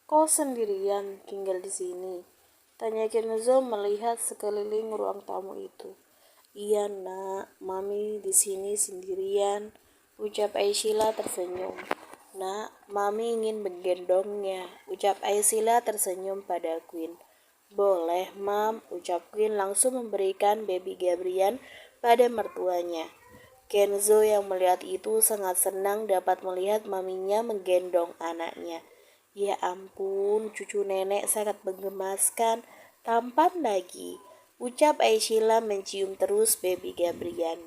Kau sendirian tinggal di sini? Tanya Kenzo melihat sekeliling ruang tamu itu. Iya nak, mami di sini sendirian, ucap Aisyila tersenyum. Nak, mami ingin menggendongnya, ucap Aisyila tersenyum pada Queen. Boleh, mam, ucap Queen langsung memberikan baby Gabriel pada mertuanya. Kenzo yang melihat itu sangat senang dapat melihat maminya menggendong anaknya. Ya ampun, cucu nenek sangat menggemaskan, tampan lagi, ucap Aisyila mencium terus baby Gabriel.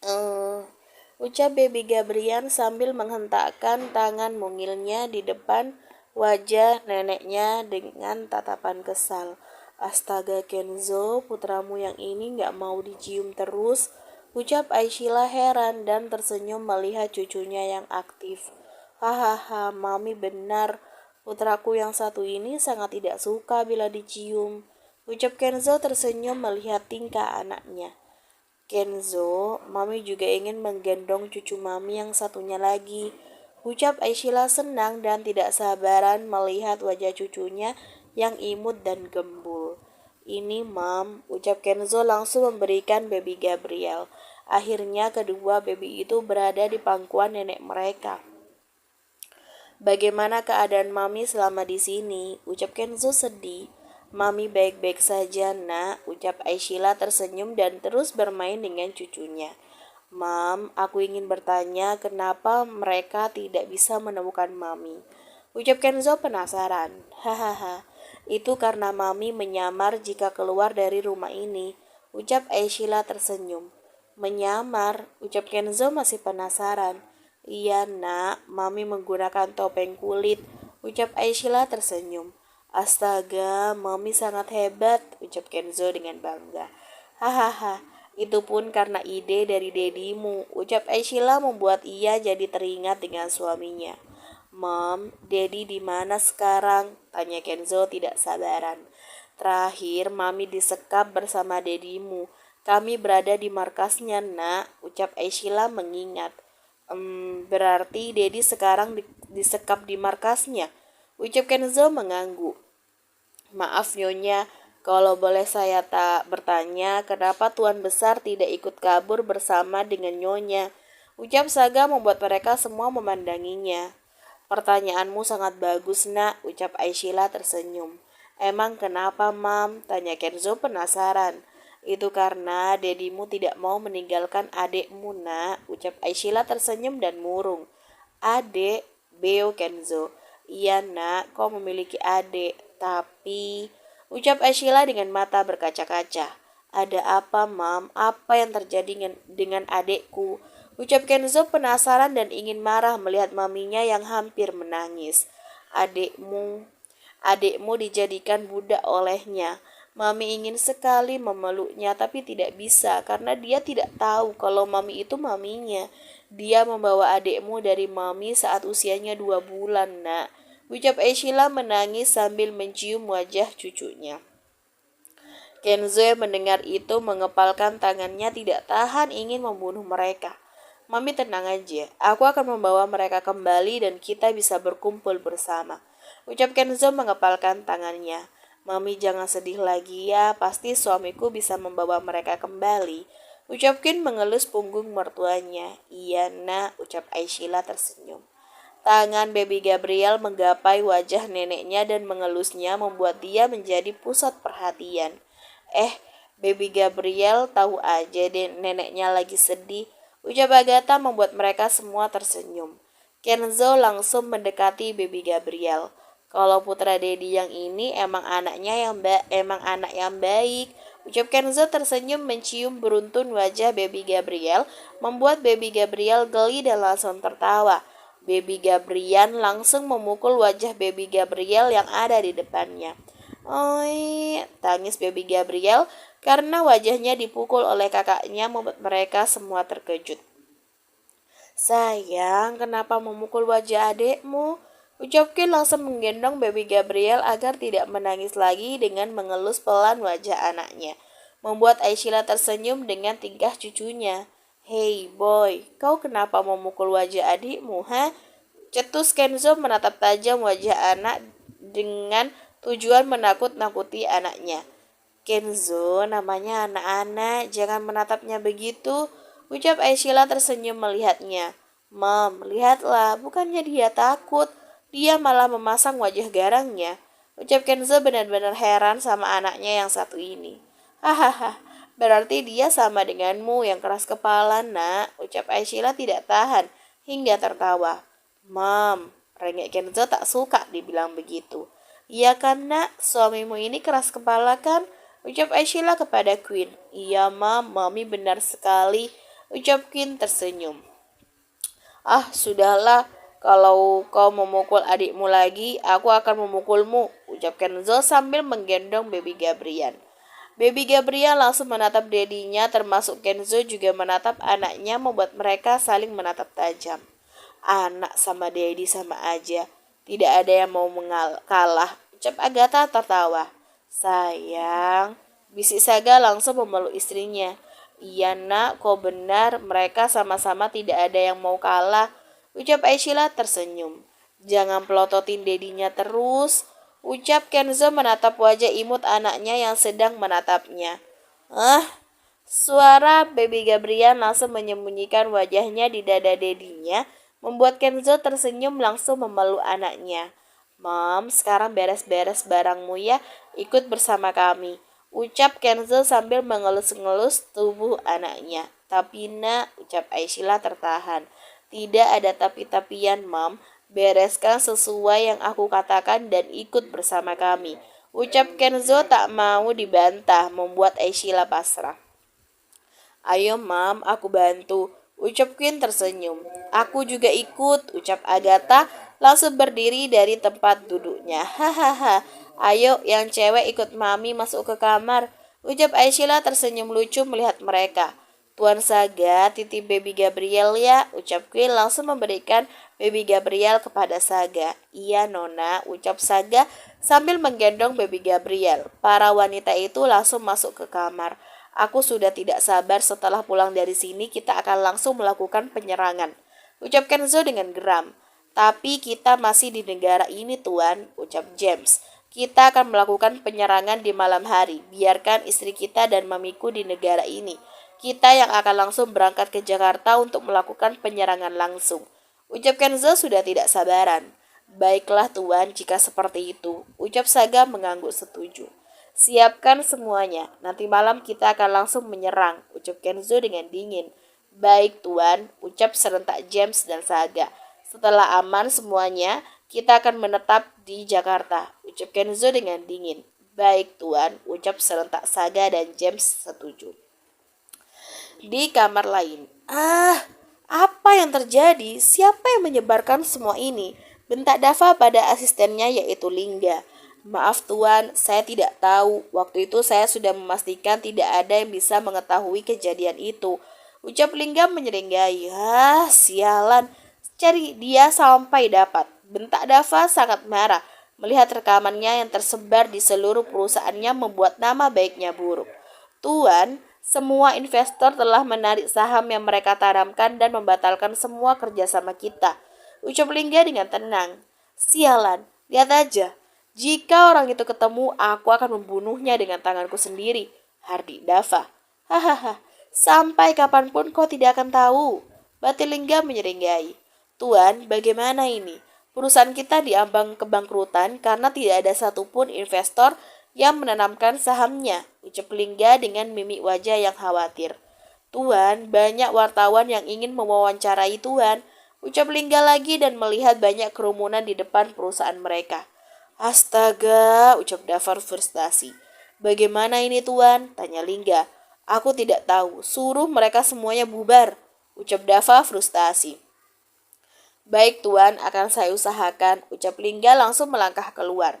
Eh, ucap baby Gabriel sambil menghentakkan tangan mungilnya di depan wajah neneknya dengan tatapan kesal. Astaga Kenzo, putramu yang ini gak mau dicium terus, ucap Aisyila heran dan tersenyum melihat cucunya yang aktif. Hahaha, mami benar, putraku yang satu ini sangat tidak suka bila dicium, ucap Kenzo tersenyum melihat tingkah anaknya. Kenzo, mami juga ingin menggendong cucu mami yang satunya lagi, ucap Aisyila senang dan tidak sabaran melihat wajah cucunya yang imut dan gembul. Ini mam, ucap Kenzo langsung memberikan baby Gabriel. Akhirnya kedua baby itu berada di pangkuan nenek mereka. Bagaimana keadaan mami selama di sini? Ucap Kenzo sedih. Mami baik-baik saja nak, ucap Aisyila tersenyum dan terus bermain dengan cucunya. Mam, aku ingin bertanya kenapa mereka tidak bisa menemukan mami, ucap Kenzo penasaran. Hahaha, itu karena mami menyamar jika keluar dari rumah ini, ucap Aisyila tersenyum. Menyamar, ucap Kenzo masih penasaran. Iya nak, mami menggunakan topeng kulit, ucap Aisyila tersenyum. Astaga, mami sangat hebat, ucap Kenzo dengan bangga. Hahaha, itu pun karena ide dari dedimu, ucap Aisyila membuat ia jadi teringat dengan suaminya. Mom, Dedi di mana sekarang? Tanya Kenzo tidak sabaran. Terakhir, mami disekap bersama dedimu. Kami berada di markasnya, nak, ucap Aisyila mengingat. Berarti Dedi sekarang disekap di markasnya, ucap Kenzo mengangguk. Maaf Nyonya, kalau boleh saya tak bertanya, kenapa Tuan Besar tidak ikut kabur bersama dengan Nyonya? Ucap Saga membuat mereka semua memandanginya. Pertanyaanmu sangat bagus nak, ucap Aisyila tersenyum. Emang kenapa mam? Tanya Kenzo penasaran. Itu karena dedimu tidak mau meninggalkan adekmu nak, ucap Aisyila tersenyum dan murung. Adek, beo Kenzo. Iya nak, kau memiliki adik, tapi... Ucap Aisyila dengan mata berkaca-kaca. Ada apa mam? Apa yang terjadi dengan adekku? Ucap Kenzo penasaran dan ingin marah melihat maminya yang hampir menangis. Adekmu, adekmu dijadikan budak olehnya. Mami ingin sekali memeluknya tapi tidak bisa karena dia tidak tahu kalau mami itu maminya. Dia membawa adekmu dari mami saat usianya 2 bulan nak, ucap Aisyila menangis sambil mencium wajah cucunya. Kenzo yang mendengar itu mengepalkan tangannya tidak tahan ingin membunuh mereka. Mami tenang aja, aku akan membawa mereka kembali dan kita bisa berkumpul bersama, ucap Kenzo mengepalkan tangannya. Mami jangan sedih lagi ya, pasti suamiku bisa membawa mereka kembali, ucap Ken mengelus punggung mertuanya. Iya nak, ucap Aisyila tersenyum. Tangan baby Gabriel menggapai wajah neneknya dan mengelusnya membuat dia menjadi pusat perhatian. Baby Gabriel tahu aja deh neneknya lagi sedih, ucap Agatha membuat mereka semua tersenyum. Kenzo langsung mendekati baby Gabriel. Kalau putra Dedi yang ini emang anak yang baik, ucap Kenzo tersenyum mencium beruntun wajah baby Gabriel, membuat baby Gabriel geli dan langsung tertawa. Baby Gabriel langsung memukul wajah baby Gabriel yang ada di depannya. Oi, tangis baby Gabriel karena wajahnya dipukul oleh kakaknya membuat mereka semua terkejut. Sayang, kenapa memukul wajah adekmu? Ucap Ken langsung menggendong baby Gabriel agar tidak menangis lagi dengan mengelus pelan wajah anaknya, membuat Aisyila tersenyum dengan tingkah cucunya. Hey boy, kau kenapa memukul wajah adikmu, ha? Cetus Kenzo menatap tajam wajah anak dengan tujuan menakut-nakuti anaknya. Kenzo, namanya anak-anak, jangan menatapnya begitu, ucap Aisyila tersenyum melihatnya. Mam, lihatlah, bukannya dia takut, dia malah memasang wajah garangnya. Ucap Kenzo benar-benar heran sama anaknya yang satu ini. Hahaha, berarti dia sama denganmu yang keras kepala, nak, ucap Aisyila tidak tahan hingga tertawa. Mam, rengek Kenzo tak suka dibilang begitu. Iya kan nak, suamimu ini keras kepala kan? Ucap Aisyila kepada Queen. Iya mam, mami benar sekali, ucap Queen tersenyum. Ah sudahlah, kalau kau memukul adikmu lagi, aku akan memukulmu, ucap Kenzo sambil menggendong baby Gabriel. Baby Gabriel langsung menatap dedinya, termasuk Kenzo juga menatap anaknya, membuat mereka saling menatap tajam. Anak sama Dedi sama aja, tidak ada yang mau kalah, ucap Agatha tertawa. Sayang, bisik Saga langsung memeluk istrinya. Iya nak, kau benar, mereka sama-sama tidak ada yang mau kalah, ucap Aisyila tersenyum. Jangan pelototin dedinya terus, ucap Kenzo menatap wajah imut anaknya yang sedang menatapnya. Suara baby Gabriel langsung menyembunyikan wajahnya di dada dedinya, membuat Kenzo tersenyum langsung memeluk anaknya. Mam, sekarang beres-beres barangmu ya, ikut bersama kami, ucap Kenzo sambil mengelus-ngelus tubuh anaknya. Tapi nak, ucap Aisyila tertahan. Tidak ada tapi-tapian, Mam. Bereskan sesuai yang aku katakan dan ikut bersama kami, ucap Kenzo tak mau dibantah, membuat Aisyila pasrah. Ayo mam, aku bantu, ucap Queen tersenyum. Aku juga ikut, ucap Agatha langsung berdiri dari tempat duduknya. Hahaha, ayo yang cewek ikut mami masuk ke kamar, ucap Aisyila tersenyum lucu melihat mereka. Tuan Saga, titip baby Gabriel ya, ucap Queen langsung memberikan baby Gabriel kepada Saga. Iya nona, ucap Saga sambil menggendong baby Gabriel. Para wanita itu langsung masuk ke kamar. Aku sudah tidak sabar, setelah pulang dari sini kita akan langsung melakukan penyerangan, ucap Kenzo dengan geram. Tapi kita masih di negara ini tuan, ucap James. Kita akan melakukan penyerangan di malam hari. Biarkan istri kita dan mamiku di negara ini. Kita yang akan langsung berangkat ke Jakarta untuk melakukan penyerangan langsung, ucap Kenzo sudah tidak sabaran. Baiklah tuan, jika seperti itu, ucap Saga mengangguk setuju. Siapkan semuanya, nanti malam kita akan langsung menyerang, ucap Kenzo dengan dingin. Baik tuan, ucap serentak James dan Saga. Setelah aman semuanya, kita akan menetap di Jakarta, ucap Kenzo dengan dingin. Baik tuan, ucap serentak Saga dan James setuju. Di kamar lain, apa yang terjadi? Siapa yang menyebarkan semua ini? Bentak Dava pada asistennya yaitu Lingga. Maaf tuan, saya tidak tahu. Waktu itu saya sudah memastikan tidak ada yang bisa mengetahui kejadian itu, ucap Lingga menyeringai. Sialan, cari dia sampai dapat. Bentak Dava sangat marah melihat rekamannya yang tersebar di seluruh perusahaannya membuat nama baiknya buruk. Tuan, semua investor telah menarik saham yang mereka tanamkan dan membatalkan semua kerjasama kita, ucap Lingga dengan tenang. Sialan, lihat aja. Jika orang itu ketemu, aku akan membunuhnya dengan tanganku sendiri, hardik Dava. Hahaha, sampai kapanpun kau tidak akan tahu, batil Lingga menyeringai. Tuan, bagaimana ini? Perusahaan kita diambang kebangkrutan karena tidak ada satupun investor yang menanamkan sahamnya, ucap Lingga dengan mimik wajah yang khawatir. Tuan, banyak wartawan yang ingin mewawancarai Tuan, ucap Lingga lagi dan melihat banyak kerumunan di depan perusahaan mereka. Astaga, ucap Dava frustasi. Bagaimana ini tuan? Tanya Lingga. Aku tidak tahu, suruh mereka semuanya bubar, ucap Dava frustasi. Baik tuan, akan saya usahakan, ucap Lingga langsung melangkah keluar.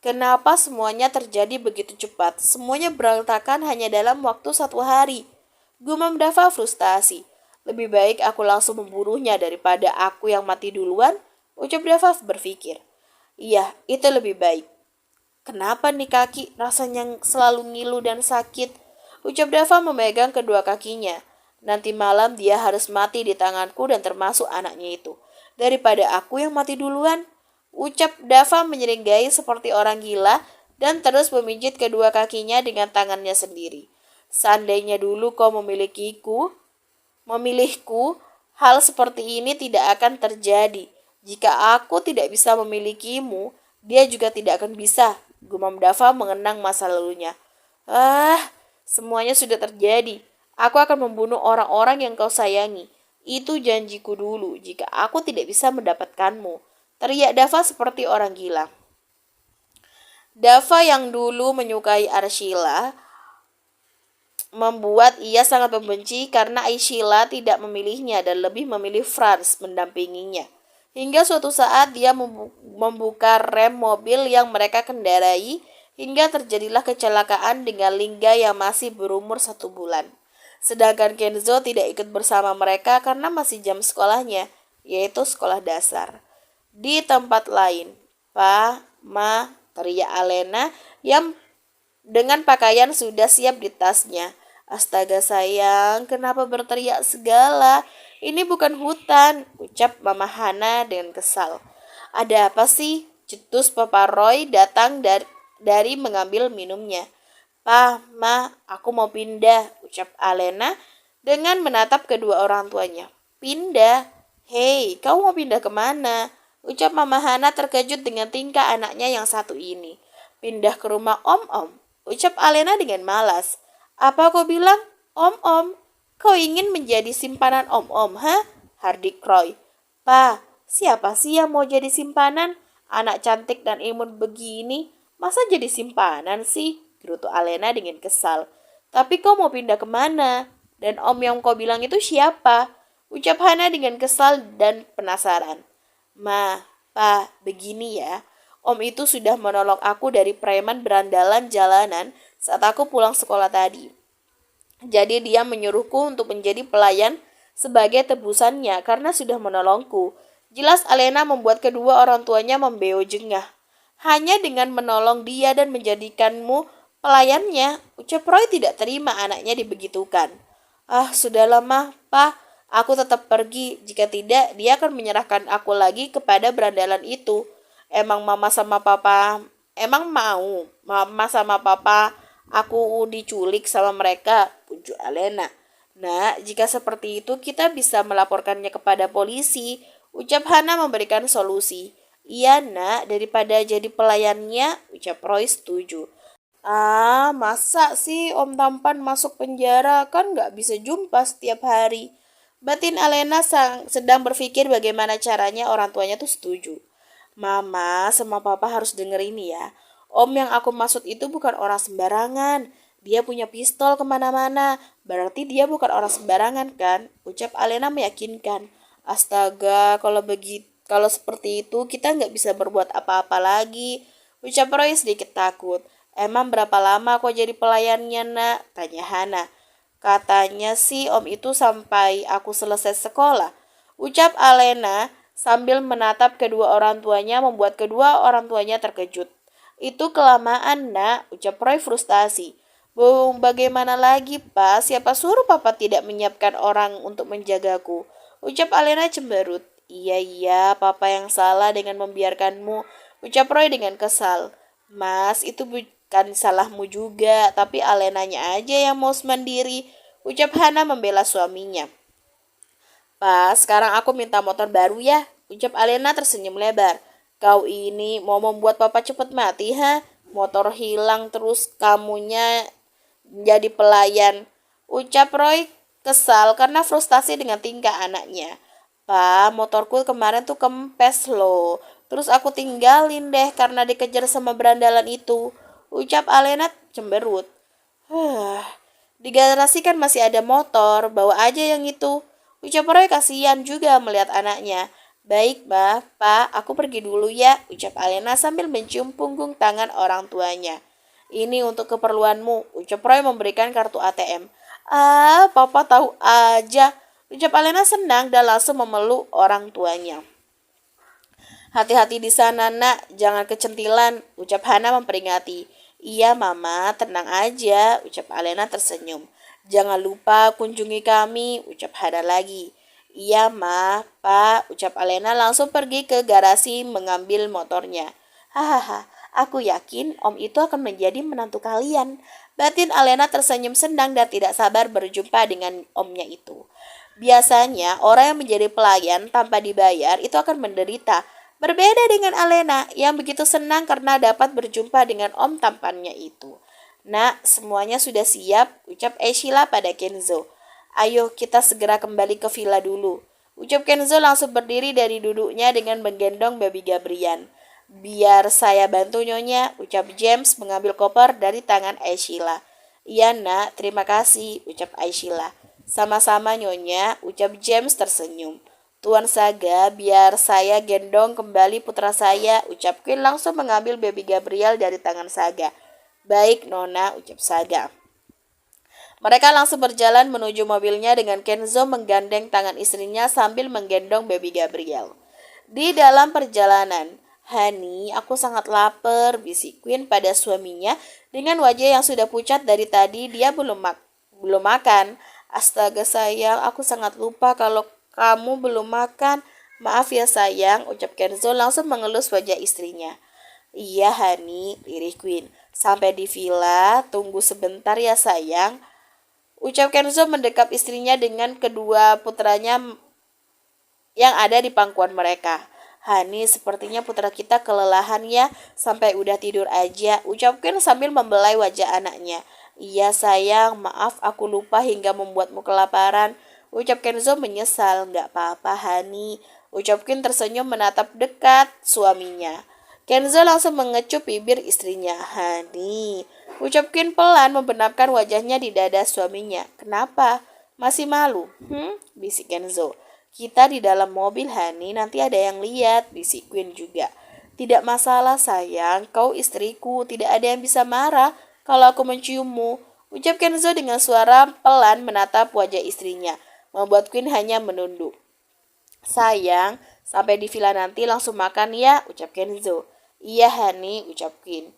Kenapa semuanya terjadi begitu cepat? Semuanya berantakan hanya dalam waktu 1 hari, gumam Dava frustasi. Lebih baik aku langsung membunuhnya daripada aku yang mati duluan, ucap Dava berpikir. Iya, itu lebih baik. Kenapa nih kaki rasanya selalu ngilu dan sakit, ucap Dava memegang kedua kakinya. Nanti malam dia harus mati di tanganku dan termasuk anaknya itu. daripada aku yang mati duluan. Ucap Dava menyeringai seperti orang gila dan terus memijit kedua kakinya dengan tangannya sendiri. Seandainya dulu kau memilihku, hal seperti ini tidak akan terjadi. Jika aku tidak bisa memilikimu, dia juga tidak akan bisa, gumam Dava mengenang masa lalunya. Semuanya sudah terjadi. Aku akan membunuh orang-orang yang kau sayangi. Itu janjiku dulu jika aku tidak bisa mendapatkanmu, teriak Dava seperti orang gila. Dava yang dulu menyukai Arshila membuat ia sangat membenci karena Aishila tidak memilihnya dan lebih memilih Franz mendampinginya. Hingga suatu saat dia membuka rem mobil yang mereka kendarai hingga terjadilah kecelakaan dengan Lingga yang masih berumur 1 bulan. Sedangkan Kenzo tidak ikut bersama mereka karena masih jam sekolahnya, yaitu sekolah dasar. Di tempat lain, Pa, Ma, teriak Alena yang dengan pakaian sudah siap di tasnya. Astaga sayang, kenapa berteriak segala? Ini bukan hutan, ucap Mama Hana dengan kesal. Ada apa sih? Cetus Papa Roy datang dari mengambil minumnya. Pa, Ma, aku mau pindah, ucap Alena dengan menatap kedua orang tuanya. Pindah? Hei, kau mau pindah kemana? Ucap Mama Hana terkejut dengan tingkah anaknya yang satu ini. Pindah ke rumah Om-Om, ucap Alena dengan malas. Apa kau bilang? Om-Om, kau ingin menjadi simpanan Om-Om, ha? Hardik Roy. Pa, siapa sih yang mau jadi simpanan? Anak cantik dan imut begini, masa jadi simpanan sih? Gerutu Alena dengan kesal. Tapi kau mau pindah kemana? Dan Om yang kau bilang itu siapa? Ucap Hana dengan kesal dan penasaran. Ma, Pa, begini ya. Om itu sudah menolong aku dari preman berandalan jalanan saat aku pulang sekolah tadi. Jadi dia menyuruhku untuk menjadi pelayan sebagai tebusannya karena sudah menolongku. Jelas Alena membuat kedua orang tuanya membeo jengah. Hanya dengan menolong dia dan menjadikanmu pelayannya, ucap Roy tidak terima anaknya dibegitukan. Sudah lama, Pa. Aku tetap pergi. Jika tidak, dia akan menyerahkan aku lagi kepada berandalan itu. Emang Mama sama Papa aku diculik sama mereka, pujuk Alena. Nah, jika seperti itu kita bisa melaporkannya kepada polisi, ucap Hana memberikan solusi. Iya nak, daripada jadi pelayannya, ucap Roy setuju. Masa sih Om Tampan masuk penjara, kan gak bisa jumpa setiap hari. Batin Alena sedang berpikir bagaimana caranya orang tuanya tuh setuju. Mama sama Papa harus denger ini ya. Om yang aku maksud itu bukan orang sembarangan. Dia punya pistol kemana-mana. Berarti dia bukan orang sembarangan kan? Ucap Alena meyakinkan. Astaga, kalau seperti itu kita nggak bisa berbuat apa-apa lagi. Ucap Roy sedikit takut. Emang berapa lama kau jadi pelayannya nak? Tanya Hana. Katanya sih om itu sampai aku selesai sekolah. Ucap Alena sambil menatap kedua orang tuanya membuat kedua orang tuanya terkejut. Itu kelamaan nak, ucap Roy frustasi. Bagaimana lagi Pak? Siapa suruh Papa tidak menyiapkan orang untuk menjagaku? Ucap Alena cemberut. Iya, Papa yang salah dengan membiarkanmu, ucap Roy dengan kesal. Mas, itu bukan salahmu juga, tapi Alenanya aja yang mau mandiri, ucap Hana membela suaminya. Pak, sekarang aku minta motor baru ya, ucap Alena tersenyum lebar. Kau ini mau membuat Papa cepat mati, ha? Motor hilang terus kamunya jadi pelayan, ucap Roy kesal karena frustasi dengan tingkah anaknya. Pa, motorku kemarin tuh kempes loh. Terus aku tinggalin deh karena dikejar sama berandalan itu, ucap Alena cemberut. Di garasi kan masih ada motor, bawa aja yang itu, ucap Roy kasihan juga melihat anaknya. Baik, Pak, aku pergi dulu ya, ucap Alena sambil mencium punggung tangan orang tuanya. Ini untuk keperluanmu, ucap Roy memberikan kartu ATM. Papa tahu aja, ucap Alena senang dan langsung memeluk orang tuanya. Hati-hati di sana nak, jangan kecentilan, ucap Hana memperingati. Iya mama, tenang aja, ucap Alena tersenyum. Jangan lupa kunjungi kami, ucap Hana lagi. Iya Ma, Pak, ucap Alena langsung pergi ke garasi mengambil motornya. Hahaha, aku yakin Om itu akan menjadi menantu kalian. Batin Alena tersenyum senang dan tidak sabar berjumpa dengan omnya itu. Biasanya orang yang menjadi pelayan tanpa dibayar itu akan menderita. Berbeda dengan Alena yang begitu senang karena dapat berjumpa dengan om tampannya itu. Nak, semuanya sudah siap, ucap Sheila pada Kenzo. Ayo kita segera kembali ke villa dulu. Ucap Kenzo langsung berdiri dari duduknya dengan menggendong baby Gabriel. Biar saya bantu nyonya, ucap James mengambil koper dari tangan Sheila. Iya nak, terima kasih, ucap Sheila. Sama-sama nyonya, ucap James tersenyum. Tuan Saga, biar saya gendong kembali putra saya, ucap Queen langsung mengambil baby Gabriel dari tangan Saga. Baik nona, ucap Saga. Mereka langsung berjalan menuju mobilnya dengan Kenzo menggandeng tangan istrinya sambil menggendong baby Gabriel. Di dalam perjalanan, Hani, aku sangat lapar, bisik Queen pada suaminya dengan wajah yang sudah pucat dari tadi dia belum makan. Astaga sayang, aku sangat lupa kalau kamu belum makan. Maaf ya sayang, ucap Kenzo langsung mengelus wajah istrinya. Iya Hani, lirih Queen. Sampai di villa, tunggu sebentar ya sayang. Ucap Kenzo mendekap istrinya dengan kedua putranya yang ada di pangkuan mereka. Hani, sepertinya putra kita kelelahan ya, sampai udah tidur aja, ucap Ken sambil membelai wajah anaknya. Iya sayang, maaf aku lupa hingga membuatmu kelaparan. Ucap Kenzo menyesal, nggak apa-apa Hani. Ucap Ken tersenyum menatap dekat suaminya. Kenzo langsung mengecup bibir istrinya. Hani, ucap Ken pelan membenamkan wajahnya di dada suaminya. Kenapa? Masih malu? Bisik Kenzo. Kita di dalam mobil Hani, nanti ada yang lihat, bisik Queen juga. Tidak masalah sayang, kau istriku, tidak ada yang bisa marah kalau aku menciummu. Ucap Kenzo dengan suara pelan menatap wajah istrinya, membuat Queen hanya menunduk. Sayang, sampai di villa nanti langsung makan ya, ucap Kenzo. Iya Hani, ucap Queen.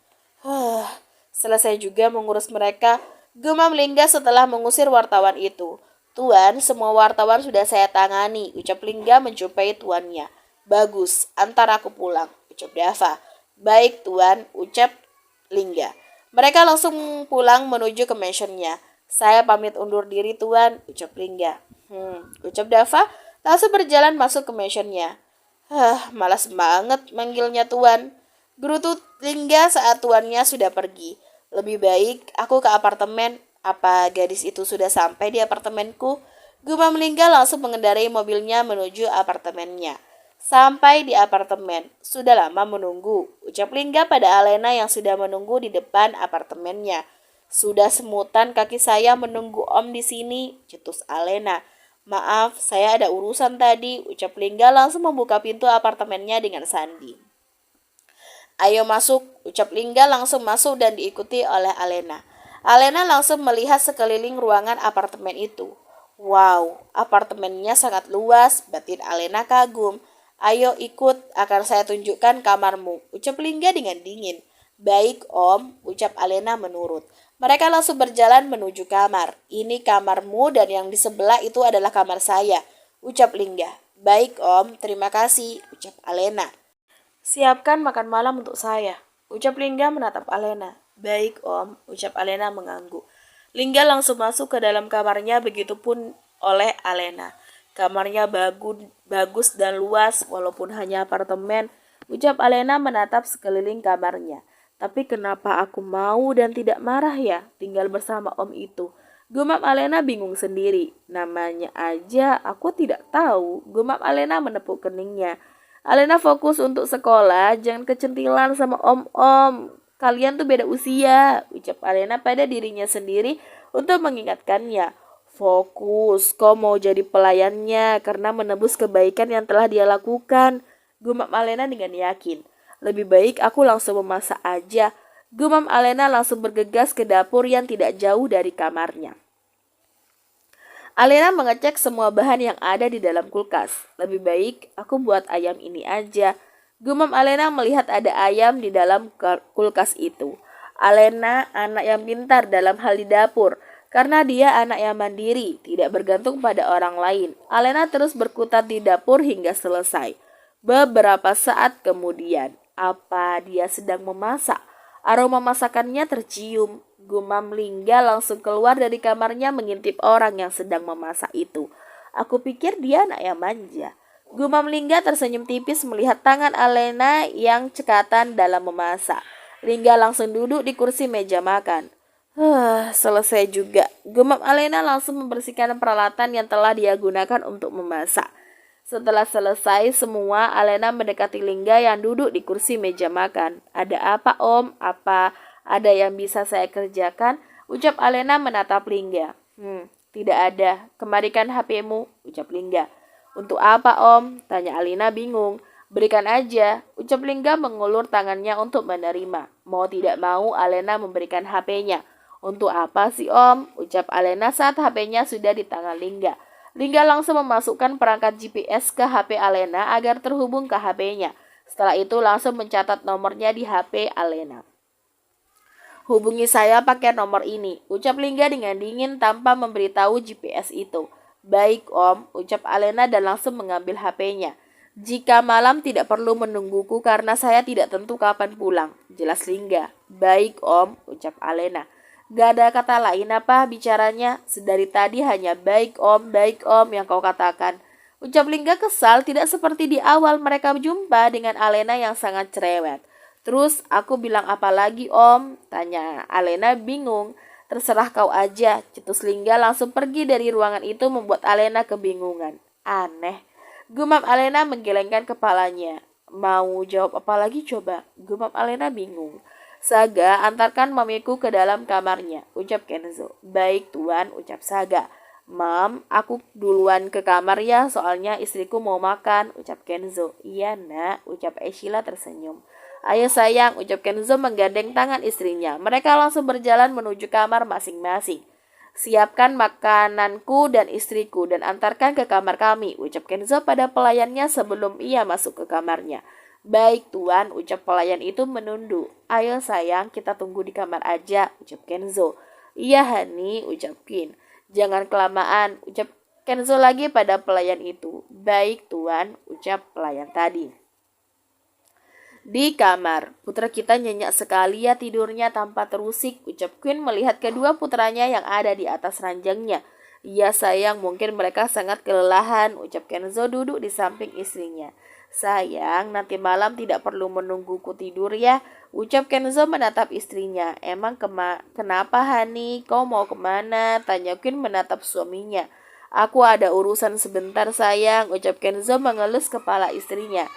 Selesai juga mengurus mereka, gumam Lingga setelah mengusir wartawan itu. Tuan, semua wartawan sudah saya tangani, ucap Lingga menjumpai tuannya. Bagus, antar aku pulang, ucap Dava. Baik tuan, ucap Lingga. Mereka langsung pulang menuju ke mansionnya. Saya pamit undur diri tuan, ucap Lingga. Ucap Dava, langsung berjalan masuk ke mansionnya. Malas banget manggilnya tuan. Gerutu Lingga saat tuannya sudah pergi. Lebih baik aku ke apartemen. Apa gadis itu sudah sampai di apartemenku? Gumam Lingga langsung mengendarai mobilnya menuju apartemennya. Sampai di apartemen, sudah lama menunggu, ucap Lingga pada Alena yang sudah menunggu di depan apartemennya. Sudah semutan kaki saya menunggu om di sini, cetus Alena. Maaf, saya ada urusan tadi, ucap Lingga langsung membuka pintu apartemennya dengan sandi. Ayo masuk, ucap Lingga langsung masuk dan diikuti oleh Alena. Alena langsung melihat sekeliling ruangan apartemen itu. Wow, apartemennya sangat luas, batin Alena kagum. Ayo ikut, akan saya tunjukkan kamarmu, ucap Lingga dengan dingin. Baik om, ucap Alena menurut. Mereka langsung berjalan menuju kamar. Ini kamarmu dan yang di sebelah itu adalah kamar saya, ucap Lingga. Baik om, terima kasih, ucap Alena. Siapkan makan malam untuk saya, ucap Lingga menatap Alena. Baik om, ucap Alena mengangguk. Lingga langsung masuk ke dalam kamarnya, begitupun oleh Alena. Kamarnya bagus dan luas walaupun hanya apartemen, ucap Alena menatap sekeliling kamarnya. Tapi kenapa aku mau dan tidak marah ya tinggal bersama om itu? Gumam Alena bingung sendiri. Namanya aja aku tidak tahu. Gumam Alena menepuk keningnya. Alena fokus untuk sekolah, jangan kecentilan sama om-om. Kalian tuh beda usia, ucap Alena pada dirinya sendiri untuk mengingatkannya. Fokus, kau mau jadi pelayannya karena menebus kebaikan yang telah dia lakukan, gumam Alena dengan yakin. Lebih baik aku langsung memasak aja. Gumam Alena langsung bergegas ke dapur yang tidak jauh dari kamarnya. Alena mengecek semua bahan yang ada di dalam kulkas. Lebih baik aku buat ayam ini aja. Gumam Alena melihat ada ayam di dalam kulkas itu. Alena, anak yang pintar dalam hal di dapur. Karena dia anak yang mandiri, tidak bergantung pada orang lain. Alena terus berkutat di dapur hingga selesai. Beberapa saat kemudian, apa dia sedang memasak? Aroma masakannya tercium. Gumam Lingga langsung keluar dari kamarnya mengintip orang yang sedang memasak itu. Aku pikir dia anak yang manja. Gumam Lingga tersenyum tipis melihat tangan Alena yang cekatan dalam memasak. Lingga langsung duduk di kursi meja makan. Selesai juga. Gumam Alena langsung membersihkan peralatan yang telah dia gunakan untuk memasak. Setelah selesai semua, Alena mendekati Lingga yang duduk di kursi meja makan. Ada apa, Om? Apa ada yang bisa saya kerjakan? Ucap Alena menatap Lingga. Tidak ada. Kembalikan HP-mu, ucap Lingga. Untuk apa, Om? Tanya Alena bingung. Berikan aja, ucap Lingga mengulur tangannya untuk menerima. Mau tidak mau, Alena memberikan HP-nya. Untuk apa sih, Om? Ucap Alena saat HP-nya sudah di tangan Lingga. Lingga langsung memasukkan perangkat GPS ke HP Alena agar terhubung ke HP-nya. Setelah itu langsung mencatat nomornya di HP Alena. Hubungi saya pakai nomor ini, ucap Lingga dengan dingin tanpa memberitahu GPS itu. Baik, Om, ucap Alena dan langsung mengambil HP-nya. Jika malam tidak perlu menungguku karena saya tidak tentu kapan pulang, jelas Lingga. Baik, Om, ucap Alena. Gak ada kata lain apa bicaranya? Sedari tadi hanya baik om yang kau katakan. Ucap Lingga kesal tidak seperti di awal mereka berjumpa dengan Alena yang sangat cerewet. Terus aku bilang apa lagi om? Tanya Alena bingung. Terserah kau aja. Cetus Lingga langsung pergi dari ruangan itu membuat Alena kebingungan. Aneh. Gumam Alena menggelengkan kepalanya. Mau jawab apa lagi coba? Gumam Alena bingung. Saga, antarkan mamiku ke dalam kamarnya, ucap Kenzo. Baik tuan, ucap Saga. Mam, aku duluan ke kamar ya, soalnya istriku mau makan, ucap Kenzo. Iya nak, ucap Sheila tersenyum. Ayo sayang, ucap Kenzo menggandeng tangan istrinya. Mereka langsung berjalan menuju kamar masing-masing. Siapkan makananku dan istriku dan antarkan ke kamar kami, ucap Kenzo pada pelayannya sebelum ia masuk ke kamarnya. Baik tuan, ucap pelayan itu menunduk. Ayo sayang, kita tunggu di kamar aja, ucap Kenzo. Iya Hani, ucap Queen. Jangan kelamaan, ucap Kenzo lagi pada pelayan itu. Baik tuan, ucap pelayan tadi. Di kamar, putra kita nyenyak sekali ya tidurnya tanpa terusik, ucap Queen melihat kedua putranya yang ada di atas ranjangnya. Iya sayang, mungkin mereka sangat kelelahan, ucap Kenzo duduk di samping istrinya. Sayang, nanti malam tidak perlu menungguku tidur ya, ucap Kenzo menatap istrinya. Emang kenapa Hani? Kau mau kemana? Tanya Queen menatap suaminya. Aku ada urusan sebentar sayang, ucap Kenzo mengelus kepala istrinya.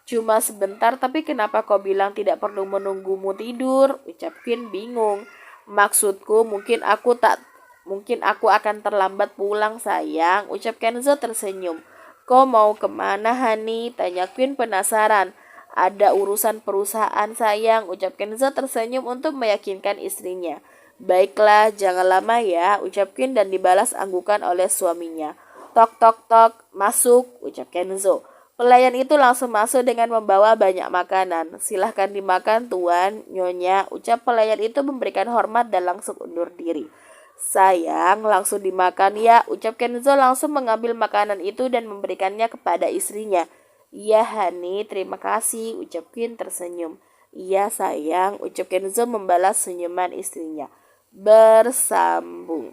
Cuma sebentar, tapi kenapa kau bilang tidak perlu menunggumu tidur? Ucap Queen bingung. Maksudku mungkin aku akan terlambat pulang sayang, ucap Kenzo tersenyum. Kau mau kemana Hani? Tanya Queen penasaran. Ada urusan perusahaan sayang, ucap Kenzo tersenyum untuk meyakinkan istrinya. Baiklah, jangan lama ya, ucap Queen dan dibalas anggukan oleh suaminya. Tok tok tok, masuk, ucap Kenzo. Pelayan itu langsung masuk dengan membawa banyak makanan. Silahkan dimakan tuan, nyonya, ucap pelayan itu memberikan hormat dan langsung undur diri. Sayang, langsung dimakan ya, ucap Kenzo langsung mengambil makanan itu dan memberikannya kepada istrinya. Iya Hani, terima kasih, ucap Queen tersenyum. Iya sayang, ucap Kenzo membalas senyuman istrinya. Bersambung.